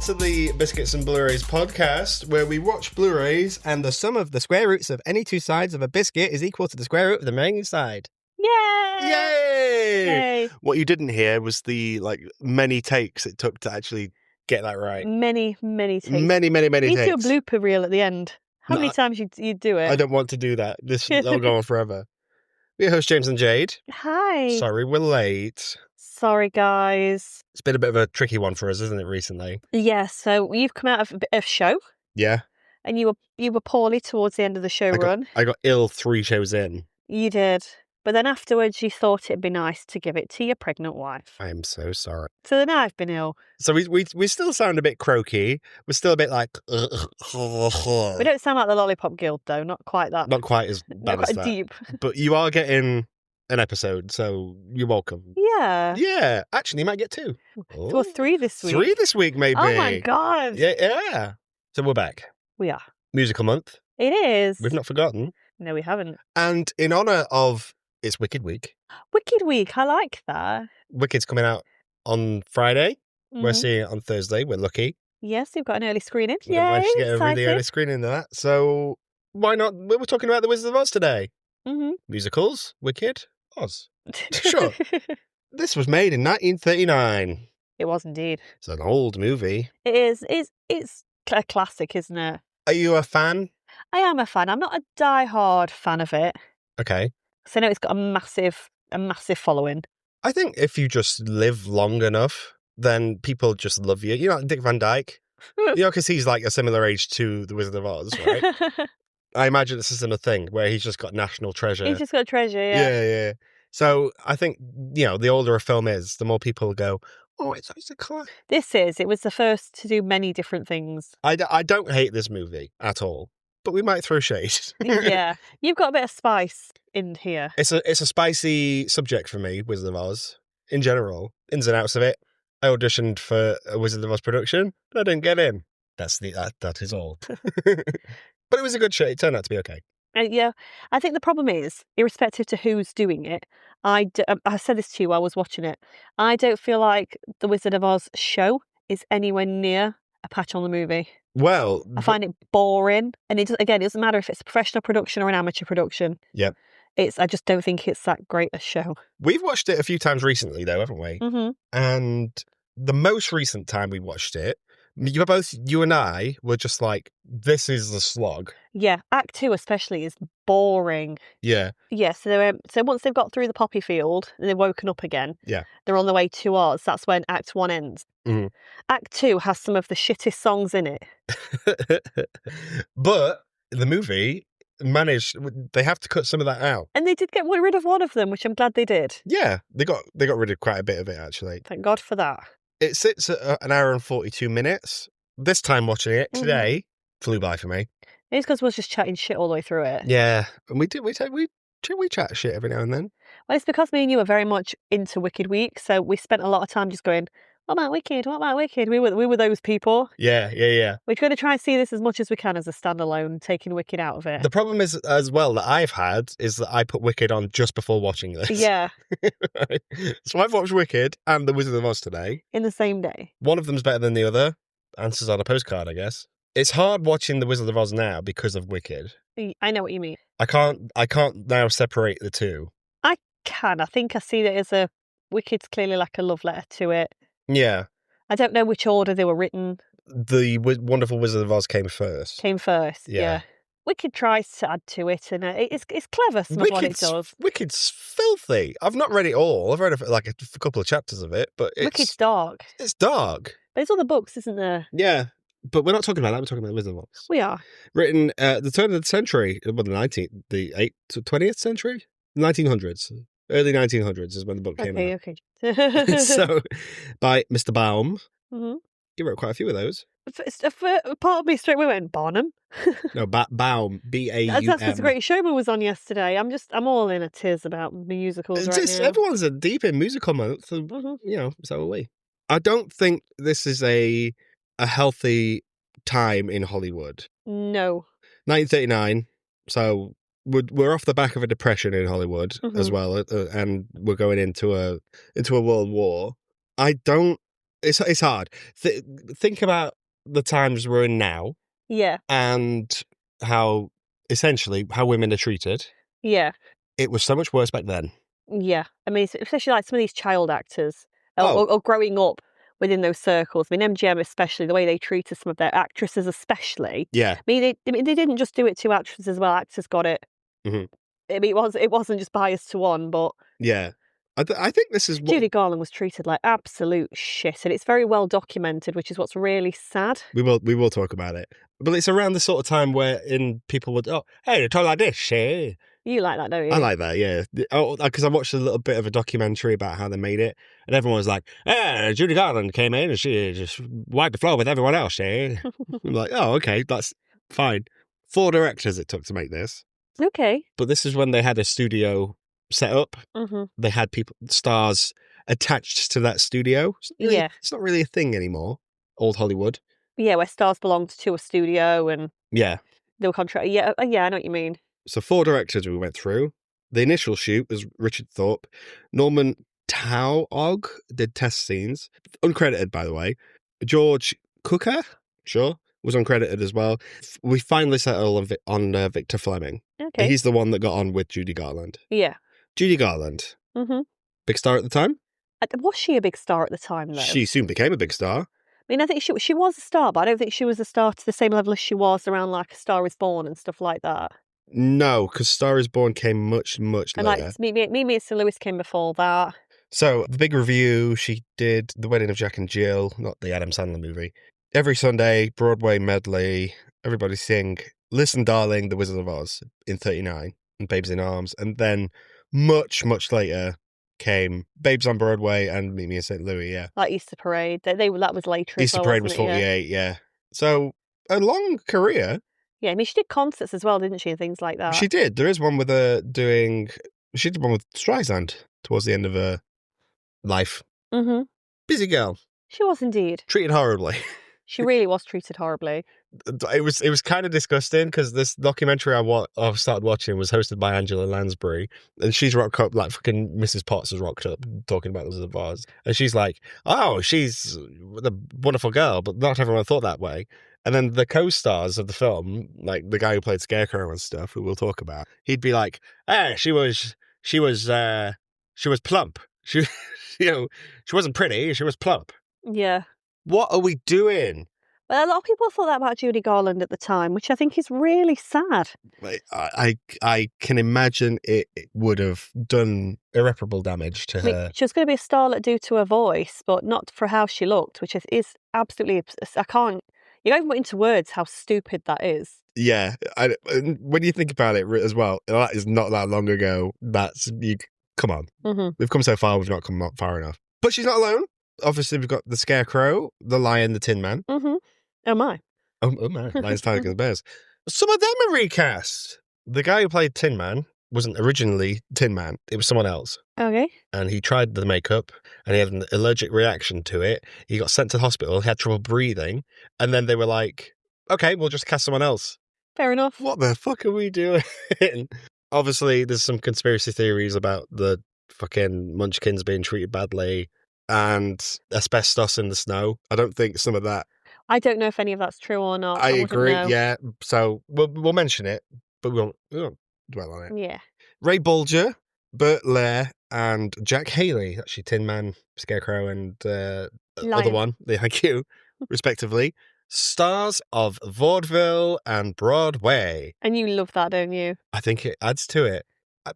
Welcome to the Biscuits and Blurays podcast, where we watch Blu-rays and the sum of the square roots of any two sides of a biscuit is equal to the square root of the remaining side. Yay! Yay! What you didn't hear was the many takes it took to actually get that right. Many takes. Many You need takes. to do a blooper reel at the end. How many times you do it? I don't want to do that. That'll go on forever. We're your hosts, James and Jade. Hi. Sorry, we're late. Sorry, guys. It's been a bit of a tricky one for us, isn't it, recently? Yeah, so you've come out of a bit of show. Yeah. And you were poorly towards the end of the show run. I got ill 3 shows in. You did. But then afterwards you thought it'd be nice to give it to your pregnant wife. I am so sorry. So then I've been ill. So we still sound a bit croaky. We're still a bit like... We don't sound like the Lollipop Guild, though. Not quite that. Not quite as bad not as quite that. deep. But you are getting an episode, so you're welcome. Yeah. Yeah. Actually, you might get 2. Well, 3 this week. 3 this week, maybe. Oh, my God. Yeah. So we're back. We are. Musical month. It is. We've not forgotten. No, we haven't. And in honour of It's Wicked Week. Wicked Week. I like that. Wicked's coming out on Friday. Mm-hmm. We're seeing it on Thursday. We're lucky. Yes, we've got an early screening. We Yeah, managed to get a really early screening of that. So why not? We're talking about The Wizard of Oz today. Mm-hmm. Musicals, Wicked, Oz. Sure. This was made in 1939. It was indeed. It's an old movie. It is. It's a classic, isn't it? Are you a fan? I am a fan. I'm not a die-hard fan of it. Okay. So I know it's got a massive following. I think if you just live long enough, then people just love you. You're not Dick Van Dyke. Because he's like a similar age to The Wizard of Oz, right? I imagine it's a similar thing where he's just got national treasure. He's just got treasure, yeah. Yeah. So I think, the older a film is, the more people go, oh, it's a classic. It was the first to do many different things. I don't hate this movie at all, but we might throw shade. Yeah. You've got a bit of spice in here. It's a spicy subject for me, Wizard of Oz, in general, ins and outs of it. I auditioned for a Wizard of Oz production, but I didn't get in. That is all. But it was a good show. It turned out to be okay. Yeah, I think the problem is, irrespective to who's doing it, I said this to you while I was watching it, I don't feel like the Wizard of Oz show is anywhere near a patch on the movie. Well... I find it boring, and it doesn't matter if it's a professional production or an amateur production. Yep. I just don't think it's that great a show. We've watched it a few times recently, though, haven't we? Mm-hmm. And the most recent time we watched it, you and I were just like, this is the slog. Yeah, Act 2 especially is boring. Yeah. Yeah, so once they've got through the poppy field and they've woken up again, yeah, they're on the way to Oz. That's when Act 1 ends. Mm-hmm. Act 2 has some of the shittest songs in it. But the movie they have to cut some of that out. And they did get rid of one of them, which I'm glad they did. Yeah, they got rid of quite a bit of it, actually. Thank God for that. It sits at an hour and 42 minutes. This time watching it today flew by for me. It's because we was just chatting shit all the way through it. Yeah, and we chat shit every now and then. Well, it's because me and you are very much into Wicked Week, so we spent a lot of time just going, what about Wicked? What about Wicked? We were those people. Yeah. We're going to try and see this as much as we can as a standalone, taking Wicked out of it. The problem is, as well, that I've had is that I put Wicked on just before watching this. Yeah. Right? So I've watched Wicked and The Wizard of Oz today. In the same day. One of them's better than the other. Answers on a postcard, I guess. It's hard watching The Wizard of Oz now because of Wicked. I know what you mean. I can't now separate the two. I can. I think I see it as Wicked's clearly like a love letter to it. Yeah. I don't know which order they were written. The Wonderful Wizard of Oz came first. Yeah. Wicked tries to add to it, and it's clever, some of what it does. Wicked's filthy. I've not read it all. I've read a couple of chapters of it, but Wicked's dark. It's dark. But there's other books, isn't there? Yeah, but we're not talking about that. We're talking about The Wizard of Oz. We are. Written at the turn of the century, well, the 20th century? 1900s. Early 1900s is when the book came out. Okay. So, by Mr. Baum. Mm-hmm. He wrote quite a few of those. Part of me straight away went, Barnum. No, Baum. B-A-U-M. That's what The Great Showman was on yesterday. I'm all in a tears about musicals right now. Everyone's deep in musical month. So, so are we. I don't think this is a healthy time in Hollywood. No. 1939. So we're off the back of a depression in Hollywood as well, and we're going into a world war. I don't It's hard. Think about the times we're in now Yeah, and how essentially how women are treated. yeah, It was so much worse back then. yeah. I mean, especially like some of these child actors Oh. or growing up within those circles. I mean, MGM especially, the way they treated some of their actresses especially. Yeah. I mean, they didn't just do it to actresses as well. Actors got it. Mhm. I mean, it wasn't just biased to one, but Yeah. I think this is what Judy Garland was treated like absolute shit, and it's very well documented, which is what's really sad. we will talk about it. But it's around the sort of time where people would, oh, hey, you talk like this, hey. You like that, don't you? I like that, yeah. Oh, because I watched a little bit of a documentary about how they made it, and everyone was like, Judy Garland came in and she just wiped the floor with everyone else, eh? I'm like, oh, okay, that's fine. 4 directors it took to make this. Okay. But this is when they had a studio set up. Mm-hmm. They had stars attached to that studio. Yeah. It's not really a thing anymore, old Hollywood. Yeah, where stars belonged to a studio and Yeah. they were contracted. Yeah, yeah, I know what you mean. So 4 directors we went through. The initial shoot was Richard Thorpe. Norman Taugog did test scenes. Uncredited, by the way. George Cooker, sure, was uncredited as well. We finally settled on Victor Fleming. Okay. He's the one that got on with Judy Garland. Yeah. Judy Garland, Mm-hmm. big star at the time. Was she a big star at the time, though? She soon became a big star. I mean, I think she was a star, but I don't think she was a star to the same level as she was around like A Star Is Born and stuff like that. No, because Star Is Born came much, much And later. like Me and Sir Lewis came before that. So, the big review, she did The Wedding of Jack and Jill, not the Adam Sandler movie. Every Sunday, Broadway medley, everybody sing Listen Darling, The Wizard of Oz in 39, and Babes in Arms. And then much, much later came Babes on Broadway and Meet Me in St. Louis, yeah. Like Easter Parade. That was later Easter as well, Parade was wasn't it? 48, yeah. So, a long career. Yeah, I mean, she did concerts as well, didn't she, and things like that. She did. There is one with her she did one with Streisand towards the end of her life. Mm-hmm. Busy girl. She was indeed. Treated horribly. She really was treated horribly. It was kind of disgusting because this documentary I started watching was hosted by Angela Lansbury, and she's rocked up like fucking Mrs. Potts has rocked up talking about Wizard of Oz, and she's like, "Oh, she's a wonderful girl, but not everyone thought that way." And then the co-stars of the film, like the guy who played Scarecrow and stuff, who we'll talk about, he'd be like, she was plump. She, she wasn't pretty. She was plump. Yeah. What are we doing? But a lot of people thought that about Judy Garland at the time, which I think is really sad. Like, I can imagine it would have done irreparable damage to I mean, her. she was going to be a starlet due to her voice, but not for how she looked, which is absolutely. You can't even put into words how stupid that is. Yeah, and when you think about it as well, that is not that long ago. Come on. Mm-hmm. We've come so far, we've not come far enough. But she's not alone. Obviously, we've got the Scarecrow, the Lion, the Tin Man. Mm-hmm. Oh my. Oh my, Lions, Tigers, and Bears. Some of them are recast. The guy who played Tin Man wasn't originally Tin Man. It was someone else. Okay. And he tried the makeup and he had an allergic reaction to it. He got sent to the hospital. He had trouble breathing. And then they were like, okay, we'll just cast someone else. Fair enough. What the fuck are we doing? Obviously, there's some conspiracy theories about the fucking munchkins being treated badly and asbestos in the snow. I don't think some of that. I don't know if any of that's true or not. I wouldn't agree, know. yeah. So we'll mention it, but we won't dwell on it. Yeah. Ray Bolger, Burt Lair, and Jack Haley, actually Tin Man, Scarecrow, and other one, the IQ, respectively. Stars of vaudeville and Broadway. And you love that, don't you? I think it adds to it.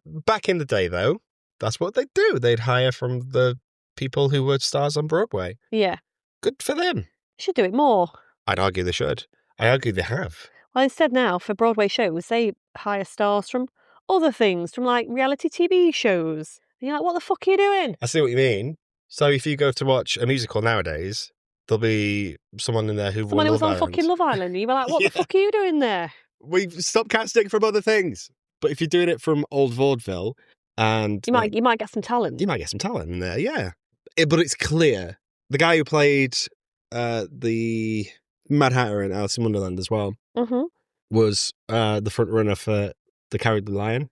Back in the day, though, that's what they'd do. They'd hire from the people who were stars on Broadway. Yeah. Good for them. Should do it more. I'd argue they should. I argue they have. Well, instead now, for Broadway shows, they hire stars from other things, from like reality TV shows. And you're like, what the fuck are you doing? I see what you mean. So if you go to watch a musical nowadays, there'll be someone in there who Someone who was on Love Island. fucking Love Island. And you were like, what Yeah. the fuck are you doing there? We've stopped casting from other things. But if you're doing it from old vaudeville, and You might get some talent. you might get some talent in there, yeah. But it's clear. The guy who played the Mad Hatter in Alice in Wonderland as well Mm-hmm. was the front runner for The Cowardly Lion.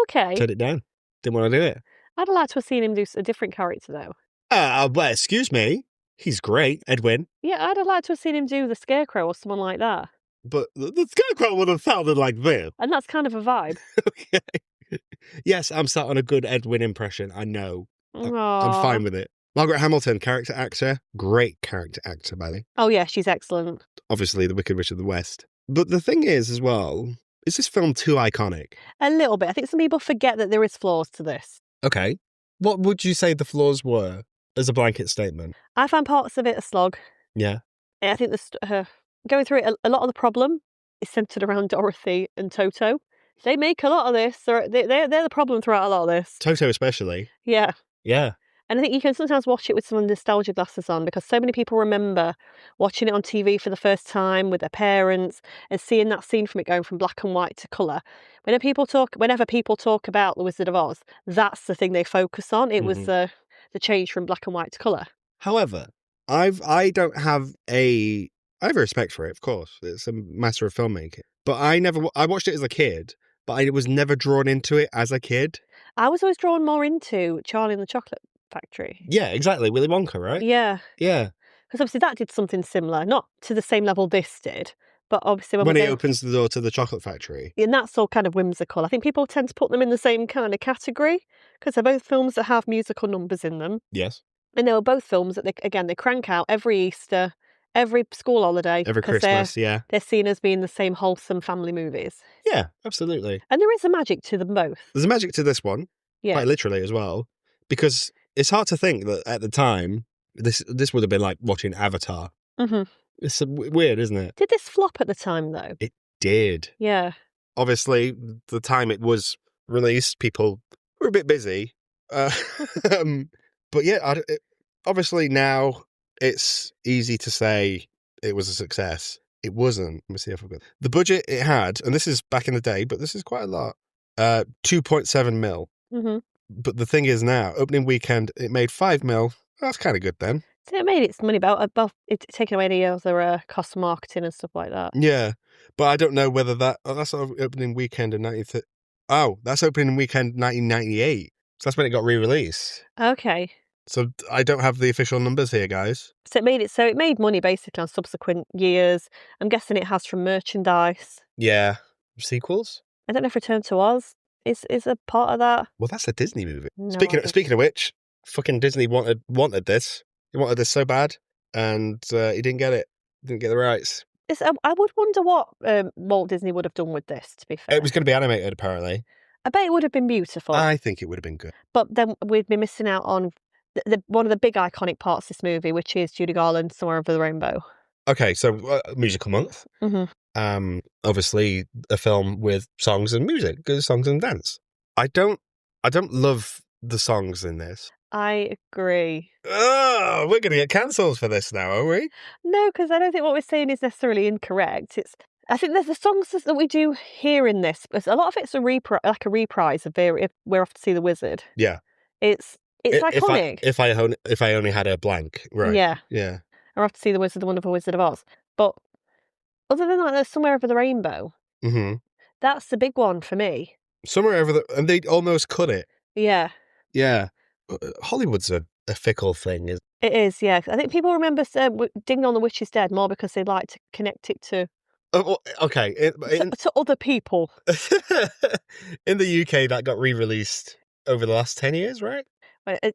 Okay. Turned it down. Didn't want to do it. I'd like to have seen him do a different character, though. Well, excuse me. He's great, Edwin. Yeah, I'd have liked to have seen him do the Scarecrow or someone like that. But the Scarecrow would have sounded like this. And that's kind of a vibe. Okay. Yes, I'm sat on a good Edwin impression. I know. I'm Aww. fine with it. Margaret Hamilton, character actor. Great character actor, by the way. Oh, yeah, she's excellent. Obviously, the Wicked Witch of the West. But the thing is, as well, is this film too iconic? A little bit. I think some people forget that there is flaws to this. Okay. What would you say the flaws were as a blanket statement? I find parts of it a slog. Yeah. I think going through it, a lot of the problem is centered around Dorothy and Toto. They make a lot of this. They're the problem throughout a lot of this. Toto especially. Yeah. Yeah. And I think you can sometimes watch it with some nostalgia glasses on because so many people remember watching it on TV for the first time with their parents and seeing that scene from it going from black and white to colour. Whenever people talk about The Wizard of Oz, that's the thing they focus on. It was the change from black and white to colour. However, I have respect for it, of course. It's a master of filmmaking. But I watched it as a kid, but I was never drawn into it as a kid. I was always drawn more into Charlie and the Chocolate Factory. Yeah, exactly. Willy Wonka, right? Yeah. Yeah. Because obviously that did something similar, not to the same level this did, but obviously when it opens the door to the chocolate factory. And that's all kind of whimsical. I think people tend to put them in the same kind of category because they're both films that have musical numbers in them. Yes. And they were both films that they crank out every Easter, every school holiday. Every Christmas, they're seen as being the same wholesome family movies. Yeah, absolutely. And there is a magic to them both. There's a magic to this one, quite literally as well, because it's hard to think that at the time, this would have been like watching Avatar. Mm-hmm. It's weird, isn't it? Did this flop at the time, though? It did. Yeah. Obviously, the time it was released, people were a bit busy. But yeah, obviously now it's easy to say it was a success. It wasn't. Let me see if I've got the budget it had, and this is back in the day, but this is quite a lot. 2.7 mil. Mm-hmm. But the thing is now, opening weekend, it made 5 mil. That's kind of good then. So it made its money above it, taking away any other cost of marketing and stuff like that. Yeah, but I don't know whether that's opening weekend in that's opening weekend 1998. So that's when it got re-released. Okay. So I don't have the official numbers here, guys. So it made money basically on subsequent years. I'm guessing it has from merchandise. Yeah. Sequels? I don't know if Return to Oz is a part of that. Well, that's a Disney movie. No, speaking of which, fucking Disney wanted this. He wanted this so bad, and he didn't get it. Didn't get the rights. I would wonder what Walt Disney would have done with this, to be fair. It was going to be animated, apparently. I bet it would have been beautiful. I think it would have been good. But then we'd be missing out on one of the big iconic parts of this movie, which is Judy Garland's Somewhere Over the Rainbow. Okay, so musical month. Mm-hmm. Obviously, a film with songs and music, songs and dance. I don't love the songs in this. I agree. Oh, we're going to get cancelled for this now, are we? No, because I don't think what we're saying is necessarily incorrect. I think there's the songs that we do hear in this, because a lot of it's a reprise of We're Off to See the Wizard. Yeah. It's iconic. If I only had a blank, right? Yeah. Yeah. We're Off to See the Wizard, the Wonderful Wizard of Oz. But other than that, there's Somewhere Over the Rainbow. Mm-hmm. That's the big one for me. And they almost cut it. Yeah. Yeah. Hollywood's a fickle thing. It is, yeah. I think people remember Ding Dong the Witch is Dead more because they like to connect it to... okay. To other people. In the UK, that got re-released over the last 10 years, right?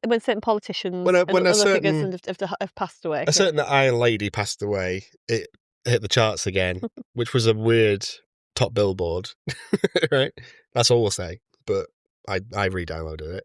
When certain politicians when other figures have passed away. A certain Iron Lady passed away. It hit the charts again, which was a weird top billboard, right? That's all we'll say. But I re-downloaded it.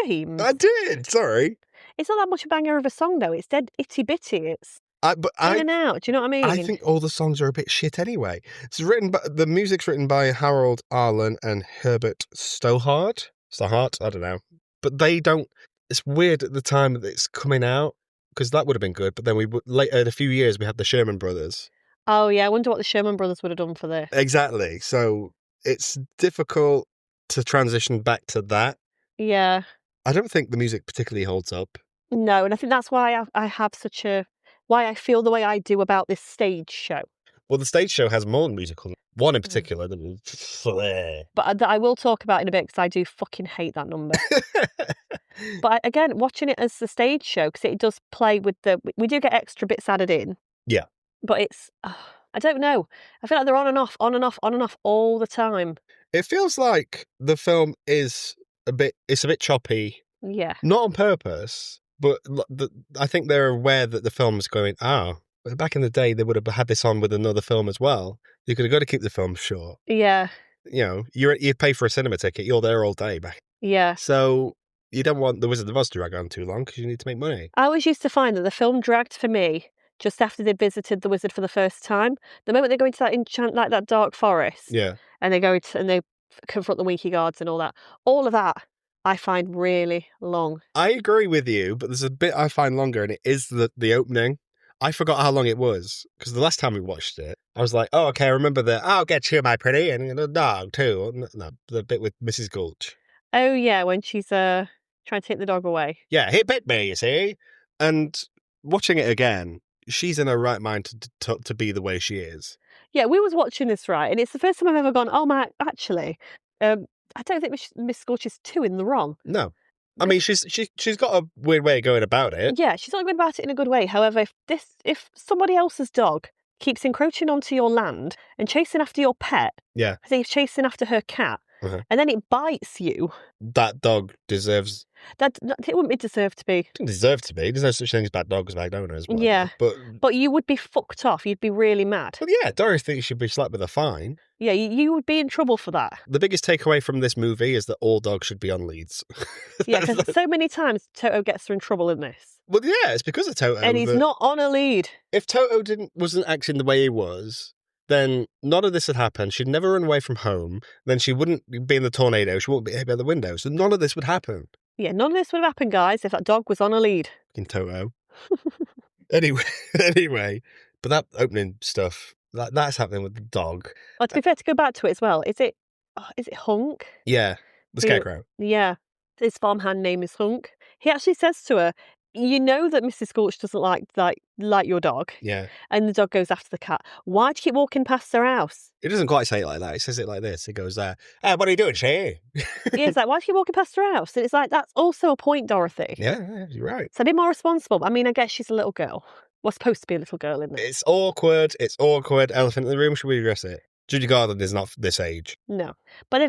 James. I did. Sorry. It's not that much a banger of a song though. It's dead itty bitty. It's in and out. Do you know what I mean? I think all the songs are a bit shit anyway. The music's written by Harold Arlen and Herbert Stohart. I don't know. But they don't. It's weird at the time that it's coming out because that would have been good. But then later in a few years we had the Sherman Brothers. Oh yeah, I wonder what the Sherman Brothers would have done for this. Exactly. So it's difficult to transition back to that. Yeah. I don't think the music particularly holds up. No, and I think that's why I have why I feel the way I do about this stage show. Well, the stage show has more musical. One in particular. But that I will talk about in a bit because I do fucking hate that number. But again, watching it as the stage show, because it does play with we do get extra bits added in. Yeah. But it's, I don't know. I feel like they're on and off, on and off, on and off all the time. It feels like the film is it's a bit choppy, Yeah. not on purpose, but I think they're aware that the film's going, back in the day, they would have had this on with another film as well. You could have got to keep the film short. Yeah. You know, you pay for a cinema ticket, you're there all day back. Yeah. So you don't want The Wizard of Oz to drag on too long because you need to make money. I always used to find that the film dragged for me just after they'd visited the wizard for the first time. The moment they go into that like that dark forest, Yeah. and they go and they confront the Winky guards and all of that, I find really long. I agree with you, but there's a bit I find longer, and it is the opening. I forgot how long it was, because the last time we watched it, I was like, oh, okay, I remember I'll get you, my pretty, and the dog, too. No, the bit with Mrs. Gulch. Oh, yeah, when she's trying to take the dog away. Yeah, he bit me, you see? And watching it again, she's in her right mind to be the way she is. Yeah, we was watching this, right, and it's the first time I've ever gone, oh, my, actually, I don't think Miss Gulch is too in the wrong. No. I mean, she's got a weird way of going about it. Yeah, she's not going about it in a good way. However, if somebody else's dog keeps encroaching onto your land and chasing after your pet, yeah, I think he's chasing after her cat, and then it bites you, that dog deserves. It wouldn't be deserved to be. It doesn't deserve to be. There's no such thing as bad dogs, bad owners. Whatever. Yeah, but you would be fucked off. You'd be really mad. Well, yeah, Dorothy should be slapped with a fine. Yeah, you would be in trouble for that. The biggest takeaway from this movie is that all dogs should be on leads. Yeah, because so many times Toto gets her in trouble in this. Well, yeah, it's because of Toto. And he's not on a lead. If Toto wasn't acting the way he was, then none of this had happened. She'd never run away from home. Then she wouldn't be in the tornado. She wouldn't be hit by the window. So none of this would happen. Yeah, none of this would have happened, guys, if that dog was on a lead. Fucking Toto. Anyway, but that opening stuff, that's happening with the dog. Well, to be fair, to go back to it as well, is it Hunk? Yeah, the scarecrow. Yeah, his farmhand name is Hunk. He actually says to her, you know that Mrs. Gulch doesn't like your dog. Yeah. And the dog goes after the cat. Why do you keep walking past her house? He doesn't quite say it like that. He says it like this. He goes, hey, what are you doing, Shay? Yeah, it's like, why do you keep walking past her house? And it's like, that's also a point, Dorothy. Yeah, you're right. So a bit more responsible. I mean, I guess she's a little girl. Well, supposed to be a little girl, isn't it? It's awkward. Elephant in the room. Should we address it? Judy Garland is not this age. No. But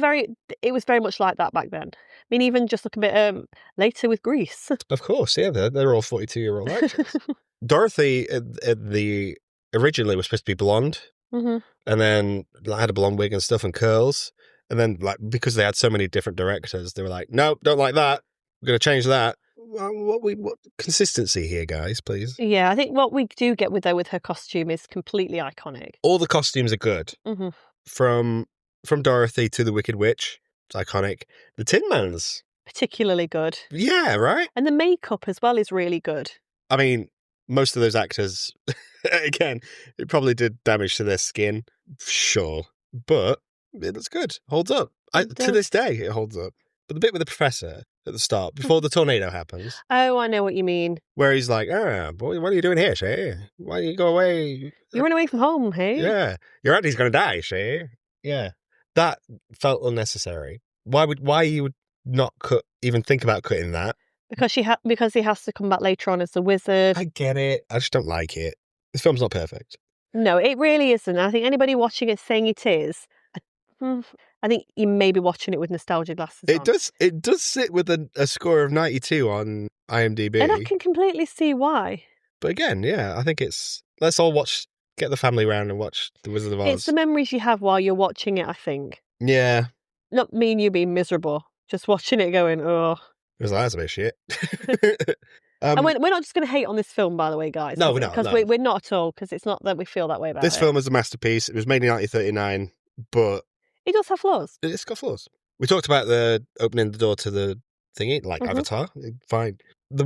it was very much like that back then. I mean, even just look a bit later with Grease. Of course, yeah. They're all 42-year-old actors. Dorothy, originally was supposed to be blonde. Mm-hmm. And then had a blonde wig and stuff and curls. And then, because they had so many different directors, they were like, nope, don't like that. We're going to change that. What consistency here, guys, please? Yeah, I think what we do get with her costume is completely iconic. All the costumes are good. Mm-hmm. From Dorothy to the Wicked Witch, it's iconic. The Tin Man's particularly good. Yeah, right? And the makeup as well is really good. I mean, most of those actors, again, it probably did damage to their skin, sure. But it looks good. Holds up. To this day, it holds up. But the bit with the professor at the start, before the tornado happens. Oh, I know what you mean. Where he's like, boy, what are you doing here, Shay? Why don't you go away? You run away from home, hey? Yeah. Your auntie's going to die, Shay. Yeah. That felt unnecessary. Why you would not even think about cutting that? Because he has to come back later on as a wizard. I get it. I just don't like it. This film's not perfect. No, it really isn't. I think anybody watching it saying it is, I think you may be watching it with nostalgia glasses on. It does sit with a score of 92 on IMDb. And I can completely see why. But again, yeah, I think let's all get the family round and watch The Wizard of Oz. It's the memories you have while you're watching it, I think. Yeah. Not me and you being miserable, just watching it going, oh. It was like, that's a bit shit. And we're not just going to hate on this film, by the way, guys. No, we're not. Because we're not at all, because it's not that we feel that way about it. This film is a masterpiece. It was made in 1939, but... It does have flaws. It's got flaws. We talked about the opening the door to the thingy, like Avatar. Fine. The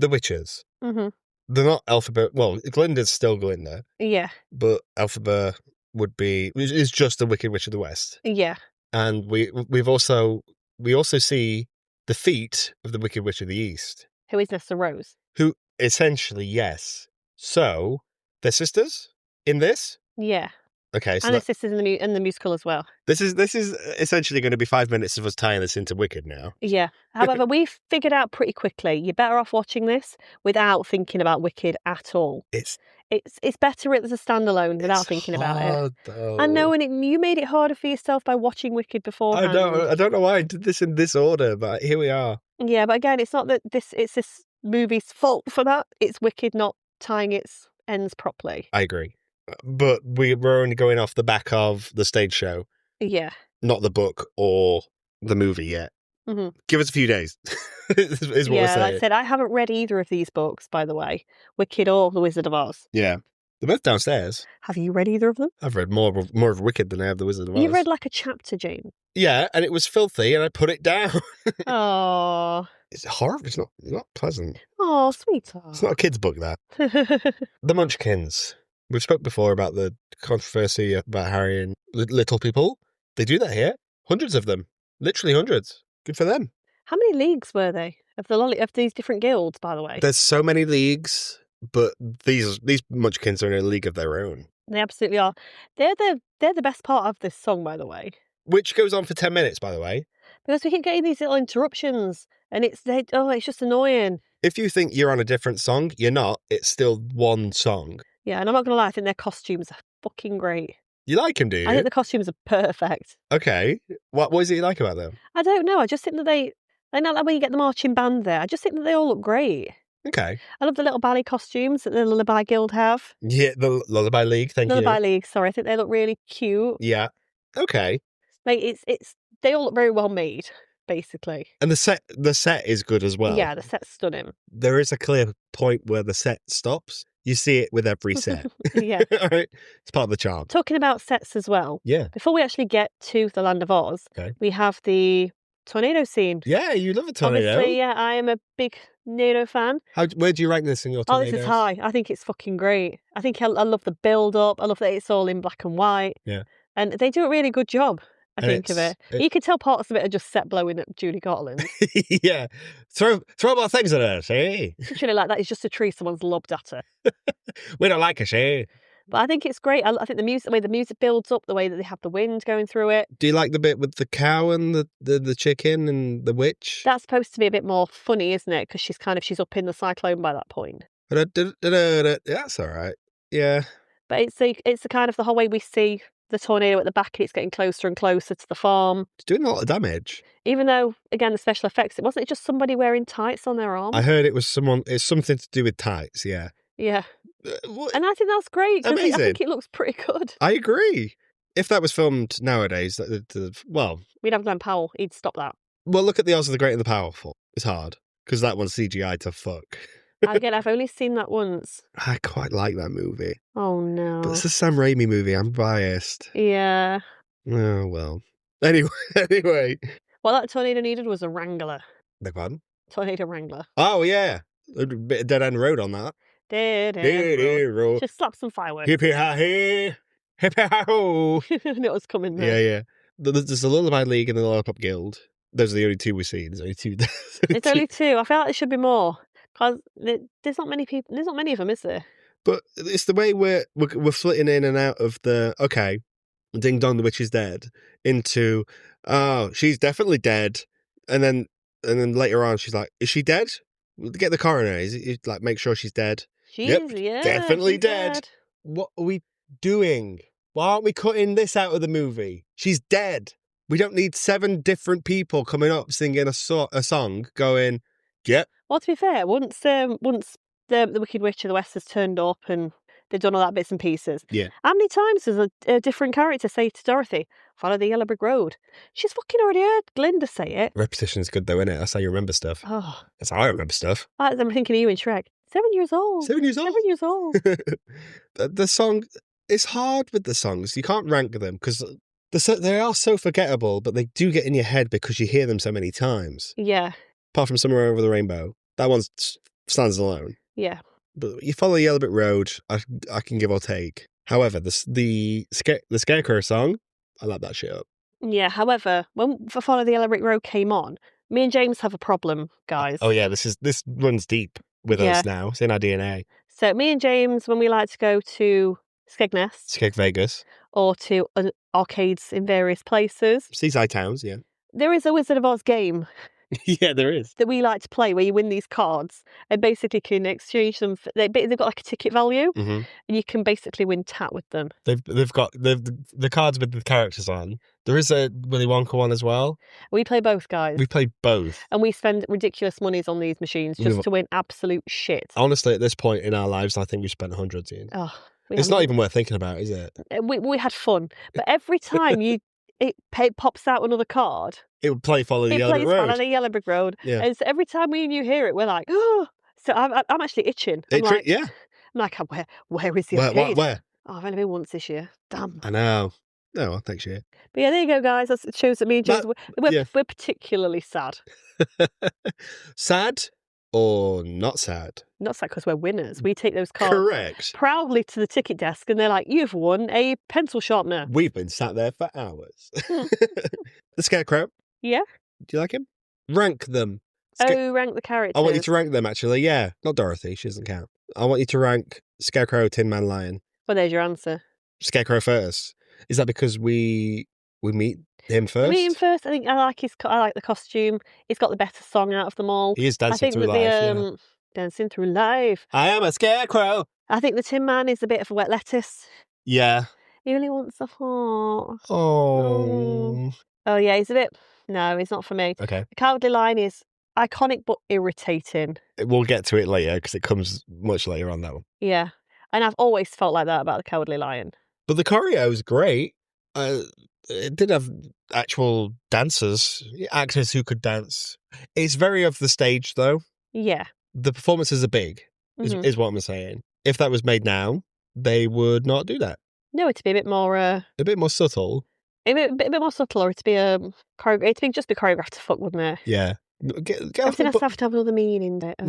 witches. Mm-hmm. They're not Elphaba. Well, Glinda's still Glinda. Yeah. But Elphaba is just the Wicked Witch of the West. Yeah. And we also see the feet of the Wicked Witch of the East. Who is Nessa Rose? Who, essentially, yes. So, they're sisters in this? Yeah. Okay, so And the sisters in the musical as well. this is essentially going to be 5 minutes of us tying this into Wicked now. Yeah. However, we figured out pretty quickly you're better off watching this without thinking about Wicked at all. It's better as a standalone without thinking about it. hard, though. I know, and you made it harder for yourself by watching Wicked beforehand. I don't know why I did this in this order, but here we are. Yeah, but again, it's not that it's this movie's fault for that. It's Wicked not tying its ends properly. I agree. But we're only going off the back of the stage show, Yeah. not the book or the movie yet. Mm-hmm. Give us a few days, is what we're saying. Like I said, I haven't read either of these books, by the way, Wicked or The Wizard of Oz. Yeah. They're both downstairs. Have you read either of them? I've read more of Wicked than I have The Wizard of Oz. You read like a chapter, Jane. Yeah, and it was filthy, and I put it down. Oh. It's horrible. It's not pleasant. Oh, sweetheart. It's not a kid's book, that. The Munchkins. We've spoke before about the controversy about Harry and little people. They do that here. Hundreds of them. Literally hundreds. Good for them. How many leagues were they of these different guilds, by the way? There's so many leagues, but these Munchkins are in a league of their own. They absolutely are. They're the best part of this song, by the way. Which goes on for 10 minutes, by the way. Because we keep getting these little interruptions, and it's just annoying. If you think you're on a different song, you're not. It's still one song. Yeah, and I'm not going to lie, I think their costumes are fucking great. You like them, do you? I think the costumes are perfect. Okay. What is it you like about them? I don't know. I just think that they know that when you get the marching band there, I just think that they all look great. Okay. I love the little ballet costumes that the Lullaby Guild have. Yeah, the Lullaby League, thank you. Lullaby League, sorry. I think they look really cute. Yeah. Okay. Like, they all look very well made, basically. And the set is good as well. Yeah, the set's stunning. There is a clear point where the set stops. You see it with every set. Yeah. All right. It's part of the charm. Talking about sets as well. Yeah. Before we actually get to the Land of Oz, we have the tornado scene. Yeah, you love a tornado. Obviously, yeah, I am a big tornado fan. Where do you rank this in your tornadoes? Oh, this is high. I think it's fucking great. I think I love the build-up. I love that it's all in black and white. Yeah. And they do a really good job, I think, of it. You can tell parts of it are just set blowing at Julie Garland. Yeah. Throw more things at her, see? Literally like that is just a tree someone's lobbed at her. We don't like her, see? But I think it's great. I think the way the music builds up, the way that they have the wind going through it. Do you like the bit with the cow and the chicken and the witch? That's supposed to be a bit more funny, isn't it? Because she's up in the cyclone by that point. That's all right. Yeah. But it's the kind of the whole way we see the tornado at the back, and it's getting closer and closer to the farm. It's doing a lot of damage. Even though, again, the special effects, wasn't it just somebody wearing tights on their arm? I heard it's something to do with tights, yeah. Yeah. And I think that's great. Amazing. I think it looks pretty good. I agree. If that was filmed nowadays, well... We'd have Glenn Powell. He'd stop that. Well, look at the Oz of the Great and the Powerful. It's hard, because that one's CGI to fuck. Again, I've only seen that once. I quite like that movie. Oh, no. But it's a Sam Raimi movie. I'm biased. Yeah. Oh, well. Anyway. What that tornado needed was a wrangler. Beg pardon? Tornado wrangler. Oh, yeah. A bit of dead-end road on that. Dead road. Just slap some fireworks. Hippie-ha-hey. Hippie-ha-ho. I knew it was coming there. Yeah. There's the Lullaby League and the Lollipop Guild. Those are the only two we see. There's only two. It's only two. I feel like there should be more. Because there's not many people. There's not many of them, is there? But it's the way we're flitting in and out of the, okay, ding dong, the witch is dead, into, oh, she's definitely dead. And then later on, she's like, is she dead? Get the coroner. Like, make sure she's dead. Definitely she's dead. What are we doing? Why aren't we cutting this out of the movie? She's dead. We don't need 7 different people coming up singing a song going, yep. Well, to be fair, once the Wicked Witch of the West has turned up and they've done all that bits and pieces. Yeah. How many times does a different character say to Dorothy, follow the yellow brick road? She's fucking already heard Glinda say it. Repetition is good though, isn't it? That's how you remember stuff. Oh. That's how I remember stuff. I'm thinking of you in Shrek. 7 years old. 7 years old? 7 years old. The song, it's hard with the songs. You can't rank them because they are so forgettable, but they do get in your head because you hear them so many times. Yeah. Apart from Somewhere Over the Rainbow. That one stands alone. Yeah. But you follow Yellow Brick Road, I can give or take. However, the Scarecrow song, I lap that shit up. Yeah, however, when Follow the Yellow Brick Road came on, me and James have a problem, guys. Oh yeah, this runs deep with us now. It's in our DNA. So me and James, when we like to go to Skegness. Skeg Vegas. or to arcades in various places. Seaside towns, yeah. There is a Wizard of Oz game Yeah, there is. that we like to play where you win these cards and basically can exchange them. They've got like a ticket value, Mm-hmm. and you can basically win tat with them. They've got the cards with the characters on. There is a Willy Wonka one as well. We play both, guys. We play both. And we spend ridiculous monies on these machines just to win absolute shit. Honestly, at this point in our lives, I think we've spent hundreds in. Oh, it's not even worth thinking about, is it? We had fun, but every time it pops out another card, it would play Follow the Yellow Brick Road. Follow the Yellow Brick Road. Yeah. And so every time me and you hear it, we're like, oh. So I'm actually itching. I'm like, where is the arcade? Where? Oh, I've only been once this year. Damn. I know. No, well, thanks, year. But yeah, there you go, guys. That shows that me and James, we're particularly sad. Sad or not sad? Not sad because we're winners. We take those cards Correct. proudly to the ticket desk and they're like, you've won a pencil sharpener. We've been sat there for hours. The Scarecrow. Yeah. Do you like him? Rank them. Rank the characters. I want you to rank them, actually. Yeah. Not Dorothy. She doesn't count. I want you to rank Scarecrow, Tin Man, Lion. Well, there's your answer. Scarecrow first. Is that because we meet him first? Meet him first. I think I like the costume. He's got the better song out of them all. He is dancing through life. Dancing through life. I am a scarecrow. I think the Tin Man is a bit of a wet lettuce. Yeah. He really wants a heart. Oh. Oh yeah, he's a bit. No, he's not for me. Okay. The Cowardly Lion is iconic but irritating. We'll get to it later because it comes much later on, that one. Yeah, and I've always felt like that about the Cowardly Lion. But the choreo is great. It did have actual dancers, actors who could dance. It's very of the stage, though. Yeah. The performances are big, is what I'm saying. If that was made now, they would not do that. No, it'd be a bit more... a bit more subtle. A bit more subtle, or it'd be just be choreographed to fuck, wouldn't it? Yeah. Everything has to have another meaning, don't it?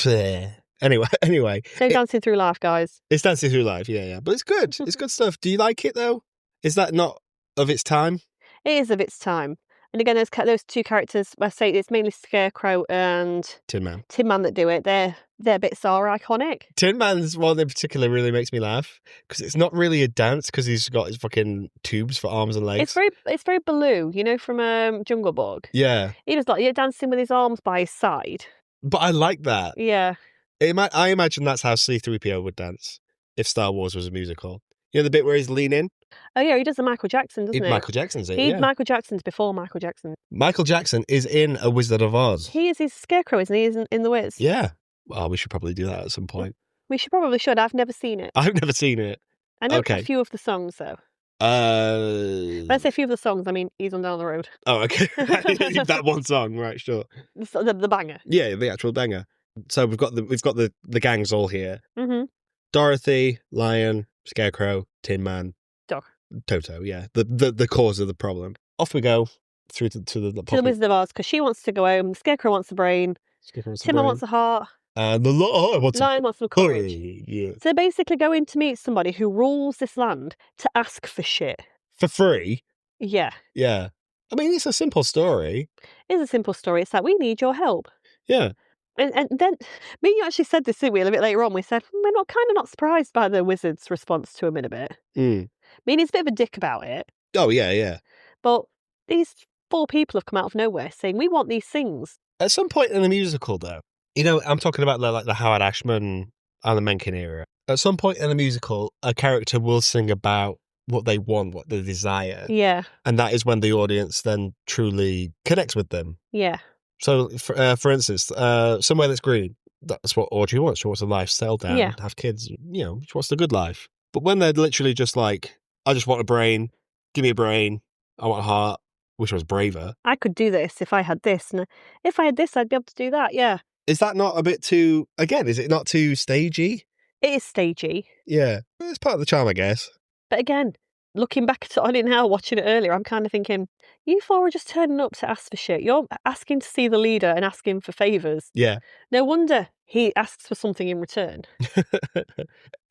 Yeah. Anyway. So Dancing Through Life, guys. It's Dancing Through Life, yeah. But it's good. It's good stuff. Do you like it, though? Is that not of its time? It is of its time. And again, those two characters, I say it's mainly Scarecrow and Tin Man. Tin Man that do it. Their bits are iconic. Tin Man's one in particular really makes me laugh because it's not really a dance because he's got his fucking tubes for arms and legs. It's very Baloo, from Jungle Book. Yeah. He was like dancing with his arms by his side. But I like that. Yeah. I imagine that's how C-3PO would dance if Star Wars was a musical. You know the bit where he's leaning? Oh yeah, he does the Michael Jackson, doesn't he? Michael Jackson's it, Michael Jackson's before Michael Jackson. Michael Jackson is in A Wizard of Oz. He is his Scarecrow, isn't he? In The Wiz. Yeah. Well, we should probably do that at some point. We should. I've never seen it. I've never seen it. I know a few of the songs, though. When I say a few of the songs, I mean Ease on Down the Road. Oh, okay. That one song, right, sure. The banger. Yeah, the actual banger. So we've got the gangs all here. Mm-hmm. Dorothy, Lion, Scarecrow, Tin Man, Dog, Toto. Yeah, the cause of the problem. Off we go through to the Wizard of Oz because she wants to go home. Scarecrow wants the brain. Tin Man wants the heart. And the Lion wants the courage. Yeah. So basically, going to meet somebody who rules this land to ask for shit for free. Yeah. Yeah. I mean, it's a simple story. It's a simple story. It's like, we need your help. Yeah. And then, me and you actually said this, didn't we, a bit later on? We said, we're not surprised by the wizard's response to him in a bit. I mean, he's a bit of a dick about it. Oh, yeah. But these 4 people have come out of nowhere saying, we want these things. At some point in the musical, though, I'm talking about the Howard Ashman and the Menken era. At some point in the musical, a character will sing about what they want, what they desire. Yeah. And that is when the audience then truly connects with them. Yeah. So, for instance, Somewhere That's Green, that's what Audrey wants. She wants a life, settle down, have kids, she wants the good life. But when they're literally just like, I just want a brain, give me a brain, I want a heart, wish I was braver. I could do this if I had this. And if I had this, I'd be able to do that, yeah. Is that not a bit too, again, is it not too stagey? It is stagey. Yeah. It's part of the charm, I guess. But again, looking back on it now, watching it earlier, I'm kind of thinking, you 4 are just turning up to ask for shit. You're asking to see the leader and asking for favours. Yeah. No wonder he asks for something in return.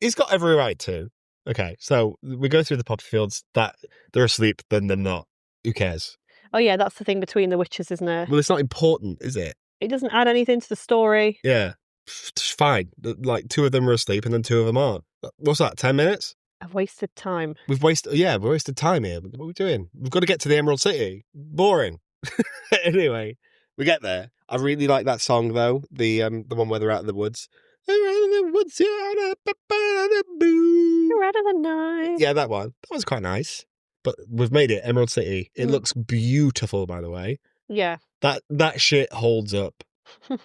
He's got every right to. Okay, so we go through the poppy fields. That they're asleep, then they're not. Who cares? Oh yeah, that's the thing between the witches, isn't there? Well, it's not important, is it? It doesn't add anything to the story. Yeah. Fine. Like 2 of them are asleep and then 2 of them aren't. What's that, 10 minutes? I've wasted time. We've wasted time here. What are we doing? We've got to get to the Emerald City. Boring. Anyway, we get there. I really like that song though. The one where they're out in the woods. They're out in the woods, You're out of the night. yeah, that one. That was quite nice. But we've made it, Emerald City. It looks beautiful, by the way. Yeah. That shit holds up. You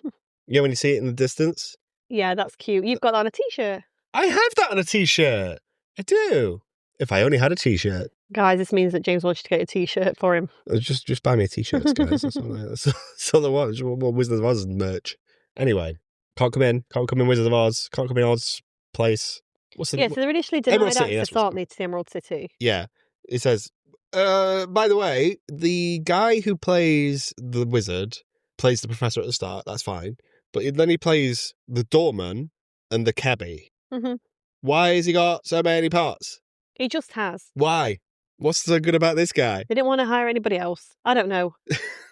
know when you see it in the distance? Yeah, that's cute. You've got that on a t-shirt. I have that on a t-shirt. I do. If I only had a t-shirt. Guys, this means that James wants you to get a t-shirt for him. Just buy me a t-shirt, guys. That's all I want. Just want more Wizard of Oz merch. Anyway, can't come in Wizard of Oz. Can't come in Oz place. What's the... Yeah, so they're initially denied Emerald City, access, aren't they, to the Emerald City? Yeah. It says, by the way, the guy who plays the wizard plays the professor at the start. That's fine. But then he plays the doorman and the cabbie. Mm-hmm. Why has he got so many parts? He just has. Why? What's so good about this guy? They didn't want to hire anybody else. I don't know.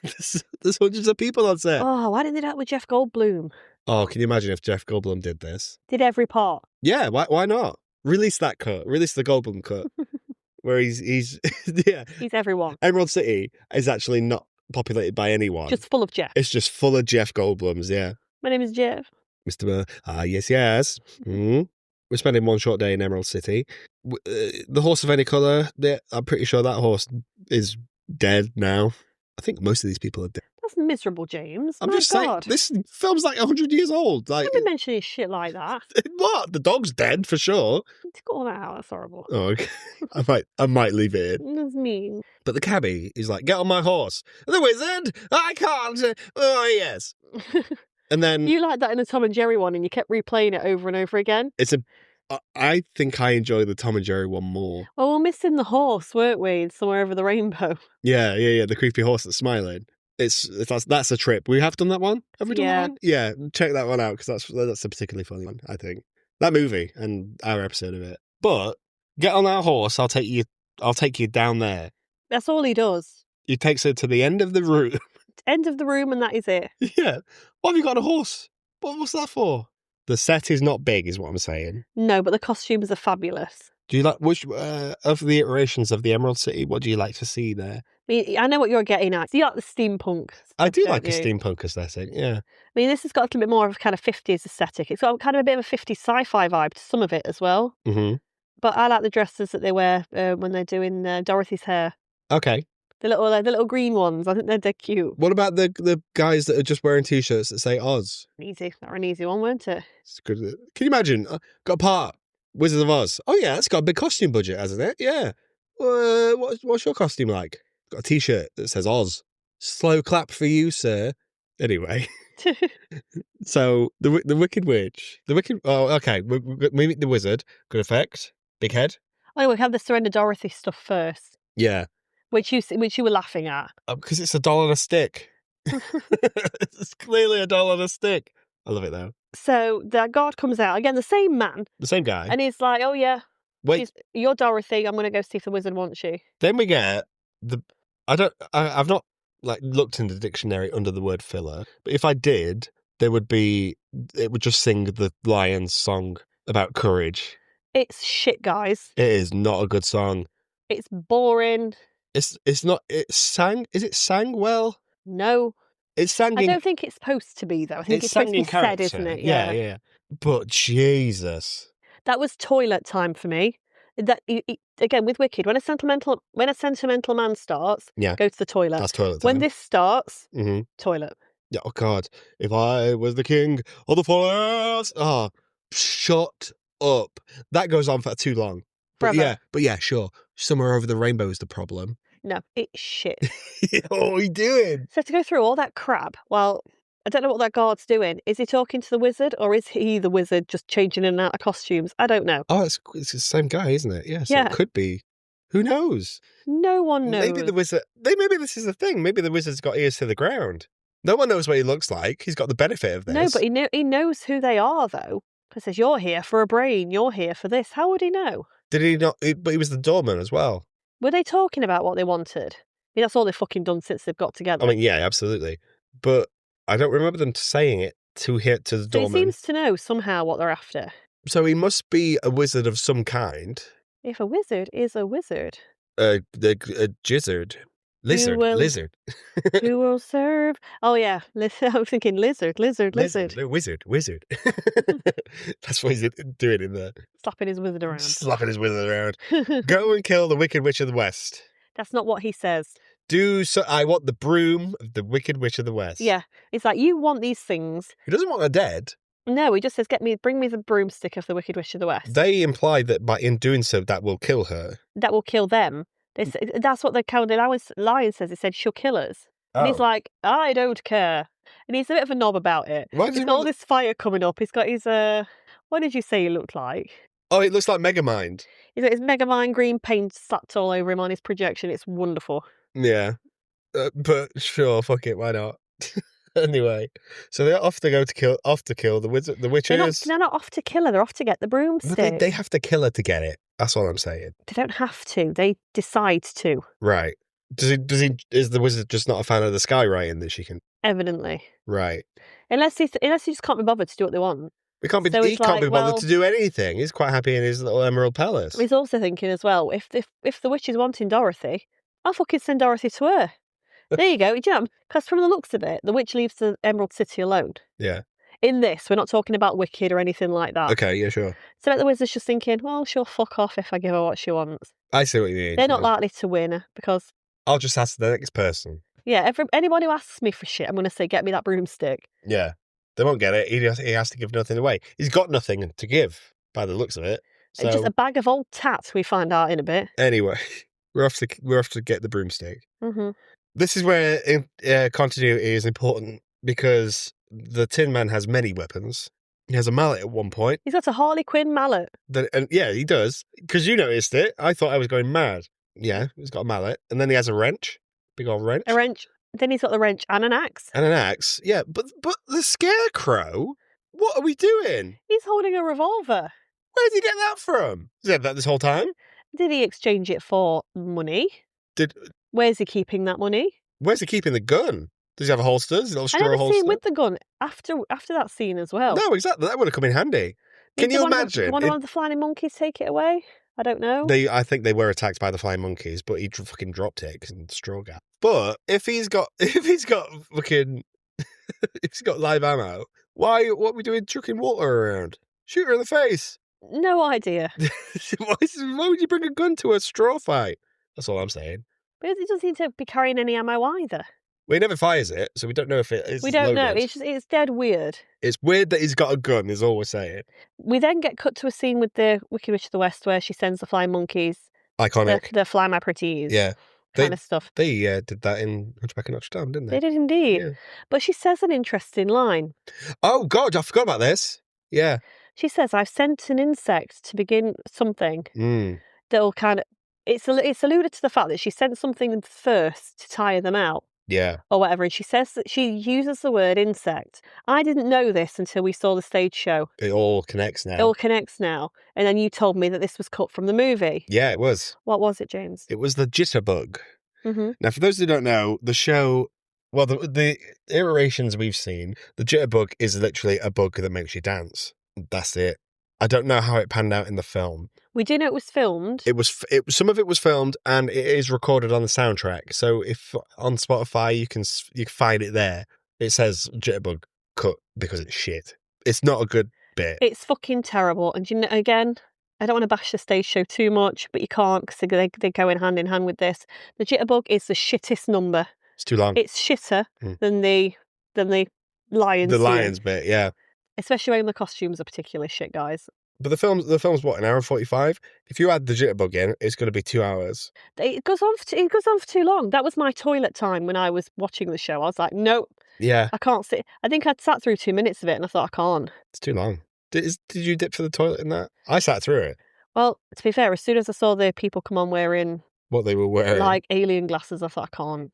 There's hundreds of people on set. Oh, why didn't they do that with Jeff Goldblum? Oh, can you imagine if Jeff Goldblum did this? Did every part. Yeah, why not? Release that cut. Release the Goldblum cut. Where he's yeah. He's everyone. Emerald City is actually not populated by anyone. Just full of Jeff. It's just full of Jeff Goldblums, yeah. My name is Jeff. Mr. Yes. Mm. We're spending one short day in Emerald City. The horse of any colour, I'm pretty sure that horse is dead now. I think most of these people are dead. That's miserable, James. I'm My just God. saying, this film's like 100 years old. Like, Don't be mentioning shit like that. What? The dog's dead for sure. Take all that out. That's horrible. Oh, okay. I might leave it in. That's mean. But the cabbie is like, get on my horse. The wizard, I can't. Oh yes. And then You like that in the Tom and Jerry one, and you kept replaying it over and over again. I think I enjoy the Tom and Jerry one more. Oh, we're missing the horse, weren't we? Somewhere over the rainbow. Yeah. The creepy horse that's smiling. That's a trip. We have done that one. Have we done that one? Yeah. Check that one out because that's a particularly funny one. I think that movie and our episode of it. But get on our horse. I'll take you down there. That's all he does. He takes her to the end of the room. End of the room, and that is it. Yeah. Why have you got a horse? What's that for? The set is not big, is what I'm saying. No, but the costumes are fabulous. Do you like which of the iterations of the Emerald City? What do you like to see there? I know what you're getting at. You like the steampunk stuff, I do don't like a you? steampunk aesthetic. Yeah. I mean, this has got a little bit more of a kind of 50s aesthetic. It's got kind of a bit of a 50s sci-fi vibe to some of it as well. Mm-hmm. But I like the dresses that they wear when they're doing Dorothy's hair. Okay. The little green ones. I think they're cute. What about the guys that are just wearing t-shirts that say Oz? Easy. That were an easy one, weren't it? It's good. Can you imagine? Got a part. Wizard of Oz. Oh yeah, it's got a big costume budget, hasn't it? Yeah. What's your costume like? Got a t-shirt that says Oz. Slow clap for you, sir. Anyway. So the Wicked Witch. Oh, okay. We meet the wizard. Good effect. Big head. Oh, we have the Surrender Dorothy stuff first. Yeah. Which you were laughing at. Because it's $1 a stick. It's clearly $1 a stick. I love it though. So the guard comes out again, the same man, The same guy. and he's like, "Oh yeah, Wait, you're Dorothy. I'm going to go see if the wizard wants you." then we get I've not like looked in the dictionary under the word filler, but if I did, it would just sing the Lion's song about courage. It's shit, guys. It is not a good song. It's boring. It's not. Is it sang well? No, It's sang. I don't think it's supposed to be though. I think it's sang supposed to in be character. said, isn't it? Yeah. But Jesus. That was toilet time for me. That again with Wicked, when a sentimental man starts, Yeah. go to the toilet. That's toilet time. When this starts, Mm-hmm. toilet. Yeah, oh God, if I was the king of the forest. Oh, shut up. That goes on for too long. Forever. But yeah, sure. Somewhere over the rainbow is the problem. No, it's shit. What are we doing? So to go through all that crap, well, I don't know what that guard's doing. Is he talking to the wizard, or is he the wizard just changing in and out of costumes? I don't know. Oh, it's the same guy, isn't it? Yeah, so Yeah. it could be. Who knows? No one knows. Maybe the wizard. Maybe this is the thing. Maybe the wizard's got ears to the ground. No one knows what he looks like. He's got the benefit of this. No, but he knows who they are, though. It says, "You're here for a brain. You're here for this." How would he know? Did he not? But he was the doorman as well. Were they talking about what they wanted? I mean, that's all they've fucking done since they've got together. I mean, yeah, absolutely. But I don't remember them saying it to the So he doorman. seems to know somehow what they're after. So he must be a wizard of some kind. If a wizard is a wizard, A gizzard. Lizard. will- Lizard. who will serve? Oh yeah, I was thinking lizard. No, wizard. Wizard. That's what he's doing in there. Slapping his wizard around. Slapping his wizard around. Go and kill the Wicked Witch of the West. That's not what he says. Do so. I want the broom of the Wicked Witch of the West. Yeah, it's like, you want these things. He doesn't want her dead. No, he just says, bring me the broomstick of the Wicked Witch of the West. They imply that in doing so, that will kill her. That will kill them. That's what the Cowardly Lion says. He said, she'll kill us. And he's like, I don't care. And he's a bit of a knob about it. He's got all this fire coming up. He's got his, what did you say he looked like? Oh, it looks like Megamind. He's got his Megamind green paint slapped all over him on his projection. It's wonderful. Yeah. But sure, fuck it, why not? Anyway, so they're off to kill the witches. They're not off to kill her. They're off to get the broomstick. But they have to kill her to get it. That's all I'm saying. They don't have to. They decide to. Right. Is the wizard just not a fan of the skywriting that she can? Evidently. Right. Unless he just can't be bothered to do what they want. He can't be bothered to do anything. He's quite happy in his little Emerald Palace. He's also thinking as well, if the witch is wanting Dorothy, I'll fucking send Dorothy to her. There you go. Because from the looks of it, the witch leaves the Emerald City alone. Yeah. In this, we're not talking about Wicked or anything like that. Okay, yeah, sure. So the wizard's just thinking, well, she'll fuck off if I give her what she wants. I see what you mean. They're not likely to win because... I'll just ask the next person. Yeah, anyone who asks me for shit, I'm going to say, get me that broomstick. Yeah. They won't get it. He has to give nothing away. He's got nothing to give, by the looks of it. So... Just a bag of old tat, we find out in a bit. Anyway, we're off to get the broomstick. Mm-hmm. This is where continuity is important because the Tin Man has many weapons. He has a mallet at one point. He's got a Harley Quinn mallet. And yeah, he does. Because you noticed it. I thought I was going mad. Yeah, he's got a mallet. And then he has a wrench. Big old wrench. A wrench. Then he's got the wrench and an axe. And an axe. Yeah, but the Scarecrow? What are we doing? He's holding a revolver. Where did he get that from? Has he had that this whole time? Did he exchange it for money? Where's he keeping that money? Where's he keeping the gun? Does he have a holster? Does he have a straw I never holster? see him with the gun after that scene as well. No, exactly. That would have come in handy. Can you imagine? One of the flying monkeys take it away? I don't know. I think they were attacked by the flying monkeys, but he fucking dropped it because straw gap. But if he's got fucking if he's got live ammo, what are we doing chucking water around? Shoot her in the face. No idea. Why would you bring a gun to a straw fight? That's all I'm saying. But he doesn't seem to be carrying any ammo either. Well, he never fires it, so we don't know if it is. We don't know. loaded. It's dead weird. It's weird that he's got a gun, is all we're saying. We then get cut to a scene with the Wicked Witch of the West where she sends the flying monkeys. Iconic. The fly my pretties. Yeah. Kind of stuff. They did that in Hunchback of Notre Dame, didn't they? They did indeed. Yeah. But she says an interesting line. Oh, God, I forgot about this. Yeah. She says, I've sent an insect to begin something that'll kind of... It's alluded to the fact that she sent something first to tire them out. Yeah. Or whatever. And she says that she uses the word insect. I didn't know this until we saw the stage show. It all connects now. It all connects now. And then you told me that this was cut from the movie. Yeah, it was. What was it, James? It was the jitterbug. Mm-hmm. Now, for those who don't know, the show... Well, the iterations we've seen, the jitterbug is literally a bug that makes you dance. That's it. I don't know how it panned out in the film. We do know it was filmed. Some of it was filmed, and it is recorded on the soundtrack. So if on Spotify you can find it there, it says Jitterbug cut because it's shit. It's not a good bit. It's fucking terrible. And again, I don't want to bash the stage show too much, but you can't because they go in hand with this. The Jitterbug is the shittest number. It's too long. It's shitter than the lions. The lions bit, yeah. Especially when the costumes are particularly shit, guys. But the film's what, an hour and 45? If you add the Jitterbug in, it's going to be 2 hours. It goes on for too long. That was my toilet time when I was watching the show. I was like, nope. Yeah. I can't sit. I think I'd sat through 2 minutes of it and I thought, I can't. It's too long. Did you dip for the toilet in that? I sat through it. Well, to be fair, as soon as I saw the people come on wearing... What they were wearing. Like alien glasses, I thought, I can't.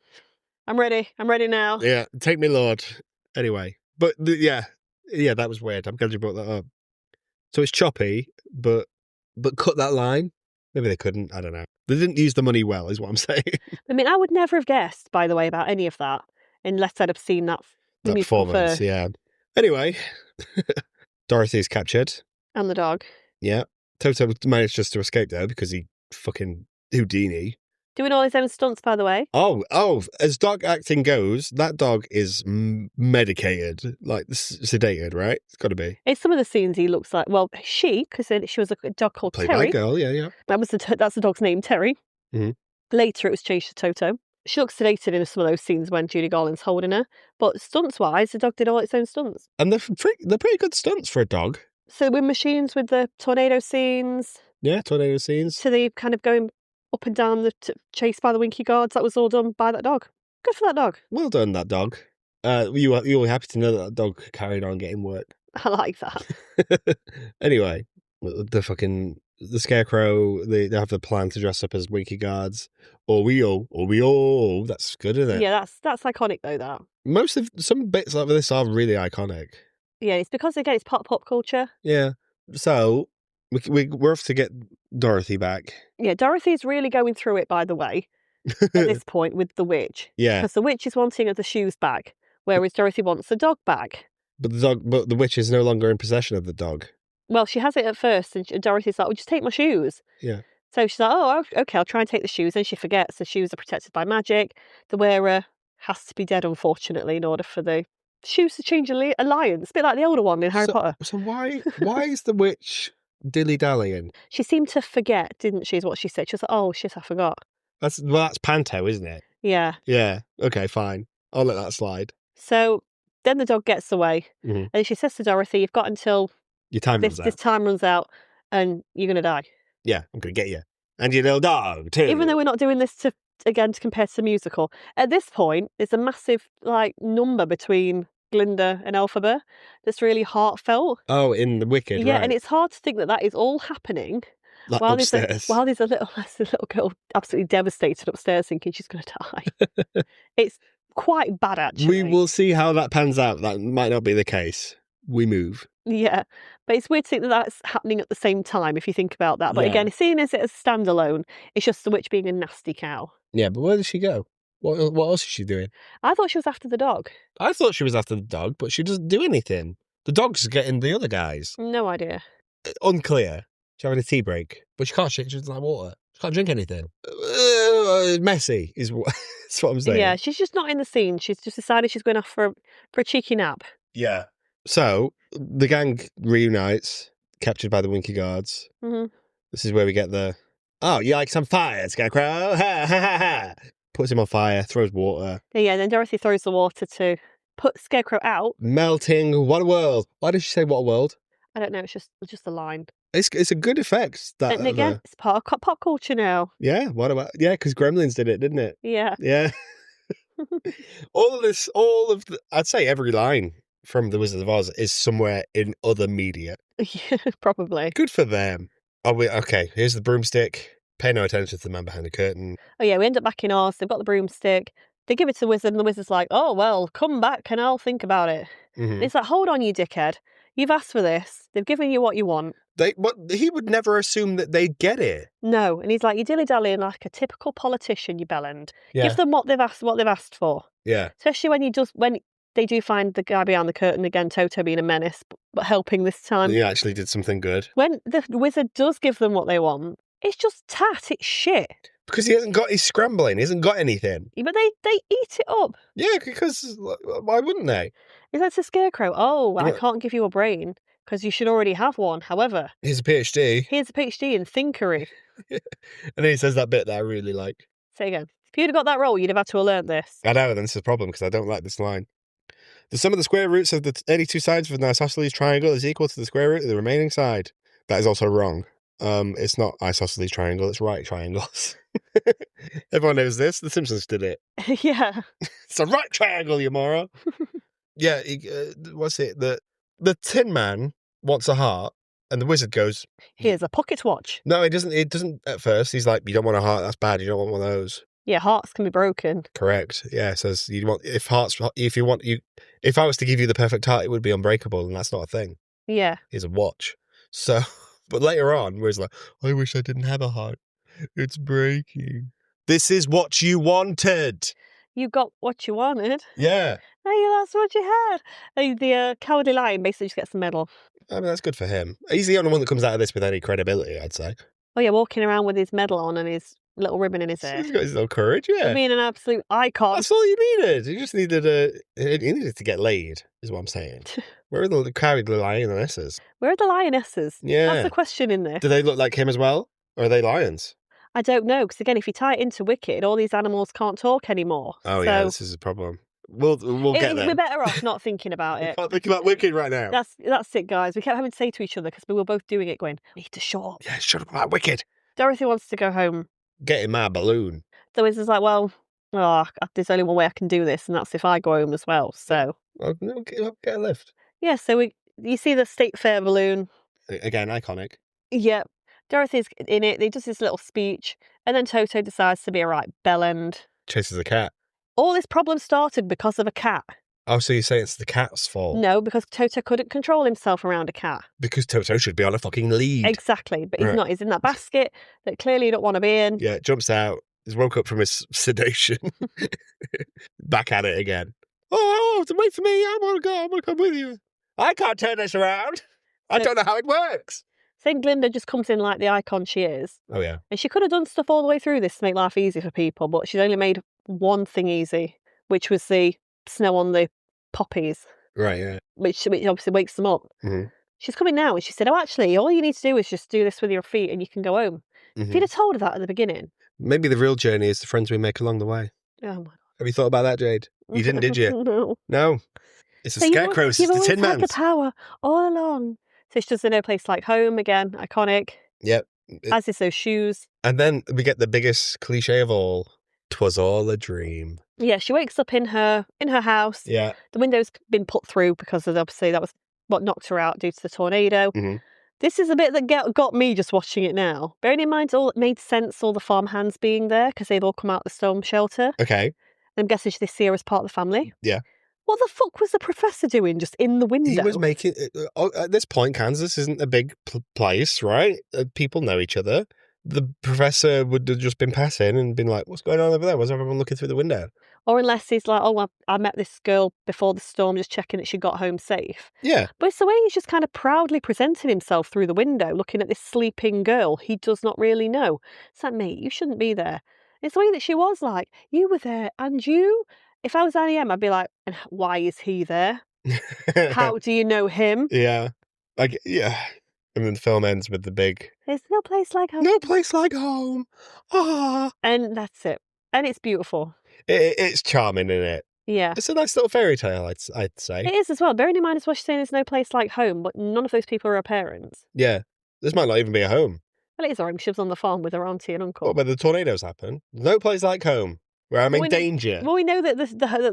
I'm ready now. Yeah, take me, Lord. Anyway. But, yeah, that was weird. I'm glad you brought that up. So it's choppy, but cut that line. Maybe they couldn't. I don't know. They didn't use the money well, is what I'm saying. I mean, I would never have guessed, by the way, about any of that unless I'd have seen that performance. First. Yeah. Anyway, Dorothy's captured. And the dog. Yeah. Toto managed just to escape though because he fucking Houdini. Doing all his own stunts, by the way. Oh, as dog acting goes, that dog is medicated, like sedated, right? It's got to be. In some of the scenes, he looks like, well, because she was a dog called Played by Terry. a girl, yeah. That's the dog's name, Terry. Mhm. Later, it was changed to Toto. She looks sedated in some of those scenes when Judy Garland's holding her. But stunts-wise, the dog did all its own stunts. And they're pretty good stunts for a dog. So with machines, with the tornado scenes. Yeah, tornado scenes. So they kind of going up and down the chase by the Winky guards. That was all done by that dog. Good for that dog. Well done, that dog. You were happy to know that dog carried on getting work. I like that. Anyway, the Scarecrow, they have the plan to dress up as Winky guards. Oh, that's good, isn't it? Yeah, that's iconic though, that. Some bits like this are really iconic. Yeah, it's because, again, it's pop culture. Yeah. So, we're off to get Dorothy back. Yeah, Dorothy's really going through it, by the way, at this point with the witch. Yeah. Because the witch is wanting the shoes back, whereas Dorothy wants the dog back. But the witch is no longer in possession of the dog. Well, she has it at first, and Dorothy's like, well, just take my shoes. Yeah. So she's like, oh, okay, I'll try and take the shoes. And she forgets the shoes are protected by magic. The wearer has to be dead, unfortunately, in order for the shoes to change alliance. A bit like the older one in Harry Potter. So why is the witch dilly-dallying? She seemed to forget, didn't she, is what she said. She was like, oh, shit, I forgot. That's panto, isn't it? Yeah. Yeah. Okay, fine. I'll let that slide. So then the dog gets away. Mm-hmm. And she says to Dorothy, you've got until your time runs out. This time runs out and you're going to die. Yeah, I'm going to get you. And your little dog, too. Even though we're not doing this to compare to the musical. At this point, there's a massive, number between Glinda and Elphaba that's really heartfelt. Oh, in the Wicked, yeah, right. And it's hard to think that is all happening while upstairs. While there's a little girl absolutely devastated upstairs thinking she's going to die. It's quite bad, actually. We will see how that pans out. That might not be the case. We move. Yeah, but it's weird to think that that's happening at the same time if you think about that. But again, seeing as it as standalone, it's just the witch being a nasty cow. Yeah, but where does she go? What else is she doing? I thought she was after the dog. I thought she was after the dog, but she doesn't do anything. The dog's getting the other guys. No idea. Unclear. She's having a tea break, but she can't shake. She doesn't like water. She can't drink anything. Messy is what I'm saying. Yeah, she's just not in the scene. She's just decided she's going off for a cheeky nap. Yeah. So the gang reunites, captured by the Winky guards. Mm-hmm. This is where we get the, oh, you like some fire, Scarecrow? Ha, ha, ha, ha. Puts him on fire, throws water. Yeah, and then Dorothy throws the water to put Scarecrow out. Melting, what a world. Why did she say what a world? I don't know, it's just a line. It's a good effect. And again, it's part of pop culture now. Yeah, because Gremlins did it, didn't it? Yeah. Yeah. I'd say every line from The Wizard of Oz is somewhere in other media. Yeah, probably. Good for them. Okay, here's the broomstick. Pay no attention to the man behind the curtain. Oh yeah, we end up back in Oz. They've got the broomstick. They give it to the wizard, and the wizard's like, oh, well, come back and I'll think about it. Mm-hmm. And it's like, hold on, you dickhead. You've asked for this. They've given you what you want. He would never assume that they'd get it. No. And he's like, you're dilly-dallying like a typical politician, you bellend. Yeah. Give them what they've asked for. Yeah. Especially when they do find the guy behind the curtain again, Toto being a menace, but helping this time. He actually did something good. When the wizard does give them what they want, it's just tat, it's shit. Because he's scrambling, he hasn't got anything. But they eat it up. Yeah, because why wouldn't they? Is that a Scarecrow? Oh, I can't give you a brain because you should already have one. However, here's a PhD. Here's a PhD in thinkery. And then he says that bit that I really like. Say again. If you'd have got that role, you'd have had to have learnt this. I know, then this is a problem because I don't like this line. The sum of the square roots of any two sides of an isosceles triangle is equal to the square root of the remaining side. That is also wrong. It's not isosceles triangle, it's right triangles. Everyone knows this. The Simpsons did it. Yeah. It's a right triangle, you moron. Yeah, what's it? The Tin Man wants a heart, and the wizard goes, here's a pocket watch. No, it doesn't. It doesn't at first. He's like, you don't want a heart, that's bad. You don't want one of those. Yeah, hearts can be broken. Correct. Yeah, it says if I was to give you the perfect heart, it would be unbreakable, and that's not a thing. Yeah. Here's a watch. So, but later on, where he's like, I wish I didn't have a heart. It's breaking. This is what you wanted. You got what you wanted. Yeah. Hey, that's what you had. The Cowardly Lion basically just gets the medal. I mean, that's good for him. He's the only one that comes out of this with any credibility, I'd say. Oh yeah, walking around with his medal on and his little ribbon in his hair. He's got his little courage, For yeah. being an absolute icon. That's all you needed. You just needed he needed to get laid, is what I'm saying. Where are the Cowardly Lionesses? Where are the lionesses? Yeah. That's the question in this. Do they look like him as well? Or are they lions? I don't know, because again, if you tie it into Wicked, all these animals can't talk anymore. Oh, so yeah, this is a problem. We'll get there. We're better off not thinking about I it. can't think about Wicked right now. That's it, guys. We kept having to say to each other, because we were both doing it, going, we need to shut up. Yeah, shut up about Wicked. Dorothy wants to go home. Get in my balloon. The Wizard's like, well, there's only one way I can do this, and that's if I go home as well. So I'll get a lift. yeah, so you see the State Fair balloon. Again, iconic. Yep. Dorothy's in it. They does this little speech, and then Toto decides to be a right bellend. Chases a cat. All this problem started because of a cat. Oh, so you say it's the cat's fault? No, because Toto couldn't control himself around a cat. Because Toto should be on a fucking lead. Exactly, but he's Right. not. He's in that basket that clearly you don't want to be in. Yeah, jumps out. He's woke up from his sedation. Back at it again. Oh, wait for me. I want to go. I want to come with you. I can't turn this around. I don't know how it works. St. Glinda just comes in like the icon she is. Oh, yeah. And she could have done stuff all the way through this to make life easy for people, but she's only made one thing easy, which was the snow on the poppies, Right, yeah. which obviously wakes them up. Mm-hmm. She's coming now, and she said, oh, actually, all you need to do is just do this with your feet and you can go home. Mm-hmm. If you'd have told her that at the beginning. Maybe the real journey is the friends we make along the way. Oh, my Have you thought about that, Jade? You didn't, did you? No. No. It's a So scarecrow. It's you've the always Tin had the Man's. power all along. So she does the No Place Like Home again, iconic. Yep. As is those shoes. And then we get the biggest cliche of all. 'Twas all a dream. Yeah, she wakes up in her house. Yeah. The window's been put through because obviously that was what knocked her out due to the tornado. Mm-hmm. This is a bit that got me just watching it now. Bearing in mind, it made sense, all the farmhands being there because they've all come out of the storm shelter. Okay. And I'm guessing they see her as part of the family. Yeah. What the fuck was the professor doing just in the window? He was making... at this point, Kansas isn't a big place, right? People know each other. The professor would have just been passing and been like, what's going on over there? Was everyone looking through the window? Or unless he's like, oh, I met this girl before the storm, just checking that she got home safe. Yeah. But it's the way he's just kind of proudly presenting himself through the window, looking at this sleeping girl he does not really know. It's like, mate, you shouldn't be there. It's the way that she was like, you were there, and you... If I was Annie M, I'd be like, and why is he there? How do you know him? Yeah. Yeah. And then the film ends with the big... There's no place like home. No place like home. Ah. And that's it. And it's beautiful. It's charming, isn't it? Yeah. It's a nice little fairy tale, I'd say. It is as well. Bearing in mind as well, she's saying there's no place like home, but none of those people are her parents. Yeah. This might not even be a home. Well, it is her home. She was on the farm with her auntie and uncle. What, where the tornadoes happen? No place like home. Where I'm in danger. Well, we know that